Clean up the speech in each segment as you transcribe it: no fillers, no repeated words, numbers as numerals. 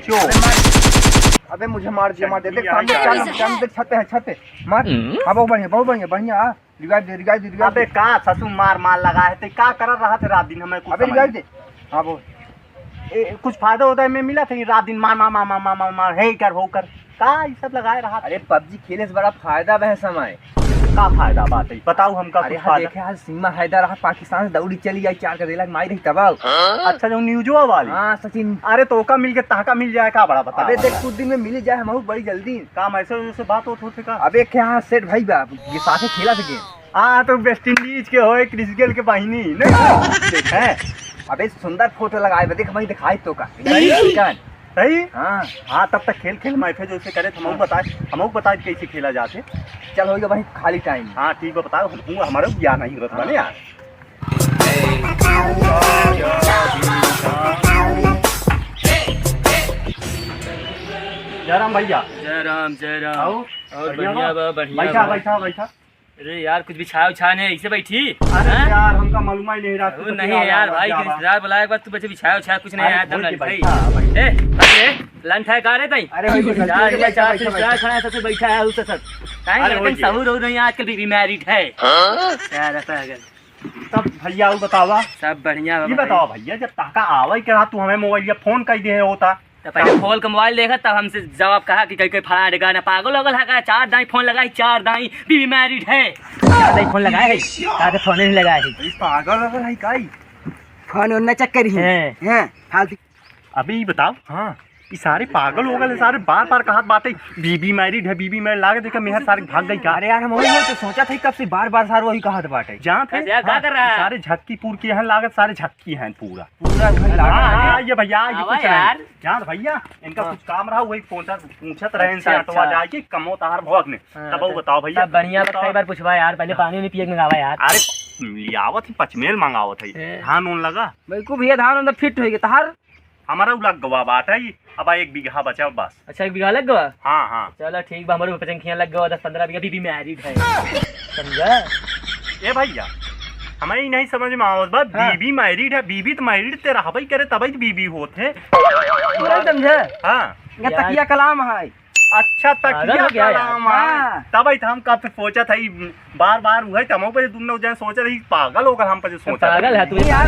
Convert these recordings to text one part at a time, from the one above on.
बच्चों। अबे मुझे मार दे देख सामने देख छत पे मार। हाँ बहुत बढ़िया बढ़िया रिवाइव दे। अबे का ससु मार लगा है ते का कर रहा थे रात दिन हमें कुछ अबे रिवाइव दे। हाँ बोल कुछ फायदा होता है मैं मिला था रात दिन मार हे कर हो कर का ये सब लगाए रहा। अरे पबजी खेलने से बड़ा फायदा है समय का फायदा बात है बताओ हमका। अरे हाँ देखे आज सीमा हैदर पाकिस्तान से दौड़ी चली आई 4 का दिला मारी रही तबाह। अच्छा जो न्यूज़वा वाली। हाँ सचिन। अरे तो का मिल के ताका मिल जाए का बड़ा बता। अबे देख कुछ दिन में मिल जाए हम बड़ी जल्दी काम ऐसे बात होते का। अबे क्या सेठ भाई बाप ये साथे खेला सके। हाँ तो वेस्ट इंडीज के होए क्रिस गेल के बहिनी नहीं है। अबे सुंदर फोटो लगाए देख हमें दिखाई तो का सही। हाँ तब तक खेल मैफे जैसे करे हम बताए कैसे खेला जाते। चल होगा भाई खाली टाइम। हाँ ठीक है बताओ हमारे ज्ञान नहीं होता बने यार। जयराम भैया। जय राम और बढ़िया बैठा। अरे यार कुछ भी छाया नहीं ऐसे बैठी। अरे यार हमका मालूम ही नहीं रहा। नहीं यार भाई रिश्तेदार बुलाए के बाद तू बच्चे बिछाया कुछ नहीं आया लंच है का रे तई। अरे चार खड़ा है सबसे बैठा है उससे सब टाइम सहूर हो नहीं आजकल बीवी मैरिड है क्या रहता है। तब भैया बतावा सब बढ़िया। ये बताओ भैया जब ताका आवा के रहा तू हमें मोबाइल फोन कर दे होता तो पहले खोल के मोबाइल देखा तब हमसे जवाब कहा कि कहीं फला डेगा पागल वगल है 4 दाई फोन लगाई 4 दाई बीवी मैरिड है 4 दाई फोन लगाए है का फोन नहीं लगाए है पागल वगल है काई फोन उन्ना चक्कर ही हैं फालतू। अभी बताओ। हाँ ये सारे पागल हो गए सारे बार कहत बातें बीबी मैरिड है बीबी मैरिड लागे देखा मेहर सारे भाग गई का। अरे यार हम वही तो सोचा था कब से बार सारे वही कहत बाटे जहाँ थे क्या कर रहा है सारे झक्कीपुर के हैं लागत सारे झक्की हैं पूरा ये भैया ये कुछ यार जान भैया इनका कुछ काम रहा वही पूछत रहे इनसे ऑटोवा जाके कमो तार भोग ने तब वो बताओ भैया। बढ़िया कई बार पूछवा यार पहले पानी नहीं पिए मंगावा यार। अरे लियावत ही पचमेल मंगावत है धान उन लगा भाई को भैया धान अंदर फिट होगी तार हमारा लग गवा बात है अब 1 बीघा बचा बस। अच्छा 1 बीघा लग गवा। हाँ चलो ठीक बा हमारे पचंखियां लग गवा 10-15 बीघा बीबी मैरिड है समझा। ए भैया हमें ही नहीं समझ में आवत बात। बीबी मैरिड है बीबी तो मैरिड ते रहबई करे तभी तो बीबी होते पूरा समझे। हाँ तकिया कलाम है। अच्छा तकिया कलाम है तभी तो हम कब से सोचा था बार हुआ तमो पे दोनों जन सोच रही पागल होकर हम पे सोचा पागल है तू यार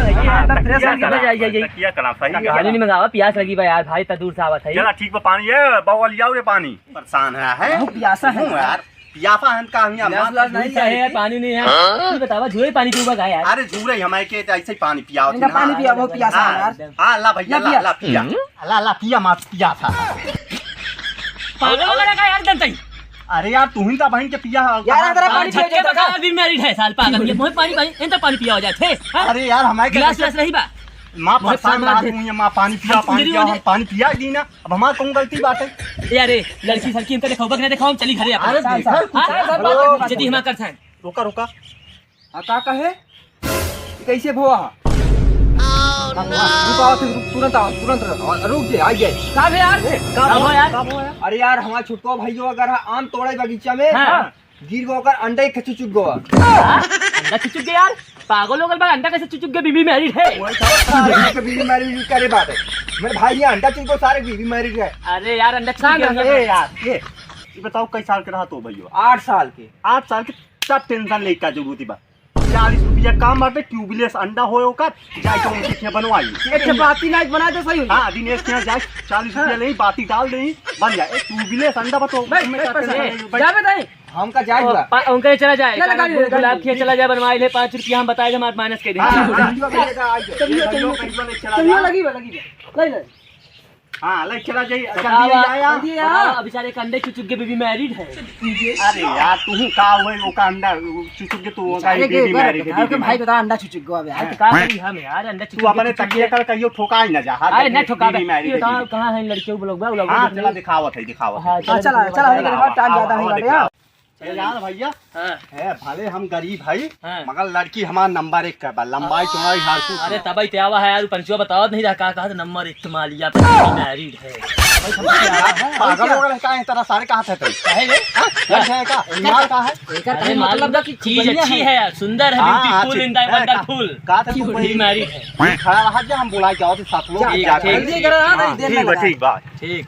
तकिया कलाम सही पानी नहीं मंगावा प्यास लगी बा यार भाई त दूर से आवत है। चला ठीक बा पानी है बावल लियाओ रे पानी परेशान है प्यासा है यार पियाफा है का हम नहीं है पानी नहीं है तू बतावा झूरे पानी पीऊंगा का यार। अरे झूरे हमारे के ऐसे ही पानी पियाओ इनका पानी पिया बहुत प्यासा है यार। हां ला भैया ला पिया ला पिया मत पियासा पागल वगैरह का यार दंतई। अरे यार तू ही का बहन के पिया यार तेरा पानी पिया छक्के बका भी मैरिड है साल पागल ये मोह पानी इन पानी पिया हो जाते। अरे यार हमारे गिलास नहीं बा मां परेशान रहा हूं मां पानी पिया दी ना अब हमार कौन गलती बात है यार लड़की सड़की इनका देखो बक नहीं देखो हम चली घरे अरे जदी हम करथन रुका का कहे कैसे भवा तुरंत रुक जाए आ जाए का है यार अरे यार हमारा छुटको भाइयों अगर आम तोड़े बगीचा में गिर गो कर अंडा ही खचु चुक गया अंडा चुचुक गया यार पागल हो गए बा अंडा कैसे चुचुक गया बीबी मैरिड है बीबी मैरिड करे बात है मेरे भाई ये अंडा चुको सारे बीबी मैरिड है। अरे यार अंडा चुचुक गया यार ये बताओ कई साल के रहा तो भैया 8 साल के 8 साल के सब टेंशन ले का जरूरत बा 40 रुपया काम बाटे ट्यूबलेस अंडा होयो का जाय के उनके बनवाई एक बाती नाइट बना दे सही। हां दिनेश के जाय 40 रुपया ले बाती डाल दे बन जाए ट्यूबलेस अंडा बताओ जा बताई हम का जाए उनके चला जाए गुलाब के चला जाए बनवाई ले 5 रुपया हम बताए हम माइनस कर देंगे। हाँ ले चला जाइए बेचारे के अंडे चुचुक के बीबी मैरिड है। अरे यार तू का हुए वो का अंडा चुचुक के तू का बीबी मैरिड है के भाई बता अंडा चुचुक गवा यार का करी हम यार अंडा चुचुक तू अपने तकिया कर कहियो ठोका ही ना जा। अरे ना ठोका कहां है लड़कियों लोग बा लोग। हां चला दिखावत है चला टाइम ज्यादा नहीं बाटे यार भैया है भले हम गरीब भाई हाँ। मगर लड़की हमारा नंबर 1 का लंबाई चौड़ाई हर कुछ। अरे तब ही त्यावा है यार पंचुआ बताओ नहीं रहा कहा नंबर 1 तुम्हारी मैरिड है। पागल हो गए का है तेरा सारे कहाँ थे तेरे काहे रे लग है का माल का है अरे मतलब कि चीज अच्छी है, सुंदर है, ब्यूटीफुल इन द वंडरफुल। का था तू बड़ी मैरिड है। खड़ा रहा जा हम बुलाए जाओ तो साथ लोग ठीक बात ठीक।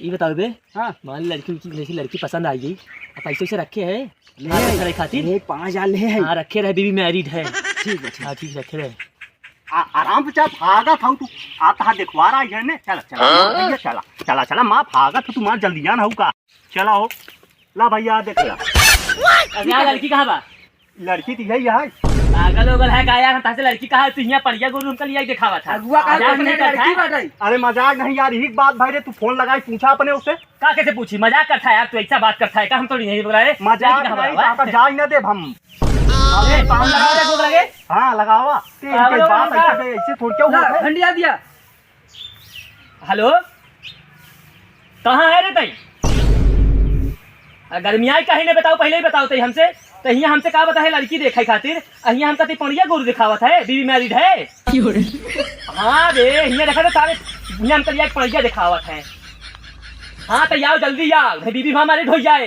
ये बताओ बे, हाँ मान लड़की पसंद आई गई, पैसे से रखे है ले खातिर 5,000 ले है। हाँ रखे रहे, बीवी मैरिड है। ठीक है हाँ ठीक रखे रहे। आराम से चल भागा था तू आता देखवा रहा है ने चला चला भैया चला चला चला माँ भागा तो तुम्हारा जल्दी आना होगा चला हो ला भैया देख ला लड़की कहाँ बा? लड़की तो यही है पागल ओगल है का यार, से लड़की कहाँ है? तू यहाँ पढ़िया गुरु उनका लिया दिखावा था। मजाक नहीं करता है? अरे मजाक नहीं यार यही बात भाई रे तू फोन लगाई पूछा अपने उससे का कैसे पूछी? मजाक करता है यार, तू ऐसा बात करता है का? हम तो नहीं बोला रे मजाक नहीं जा ही ना दे हम पाँव लगा दे भूख लगे। हाँ लगावा ऐसे थोड़ी क्या हुआ ठंडिया दिया। हेलो कहाँ है रे तई? गर्मिया कहीं नहीं बताओ, पहले ही बताओ तई हमसे। तो यहाँ हमसे कहा बता है लड़की देखे खातिर, यहाँ हमका ती पढ़िया गुरु दिखावत है, बीवी मैरिड है। हाँ रे यहाँ देखा था सारे यहाँ हमका लिया पढ़िया दिखावत है। हाँ तो आओ जल्दी आओ, बीवी वहाँ मैरिड हो जाए।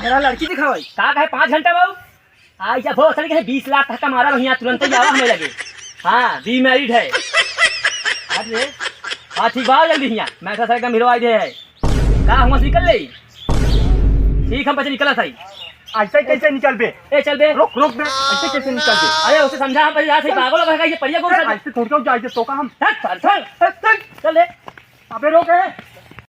मेरा लड़की दिखाओ का कहे 5 घंटा बाबू आई जब हो सके 20 लाख तक का मारा भैया तुरंत ही आवा हमें लगे। हाँ बीवी मैरिड है। अरे हाँ ठीक बात जल्दी यहाँ मैं ऐसा एकदम हीरो आई है का हम निकल ले। ठीक हम बच्चे निकला था ऐसे कैसे निकल बे ए चल बे रोक रोक बे ऐसे कैसे निकल बे अरे उसे समझा हम पहले से पागल हो गए ये पढ़िया कौन सा ऐसे थोड़ी क्यों जाए तो का हम चल चल चल ले अबे रोक है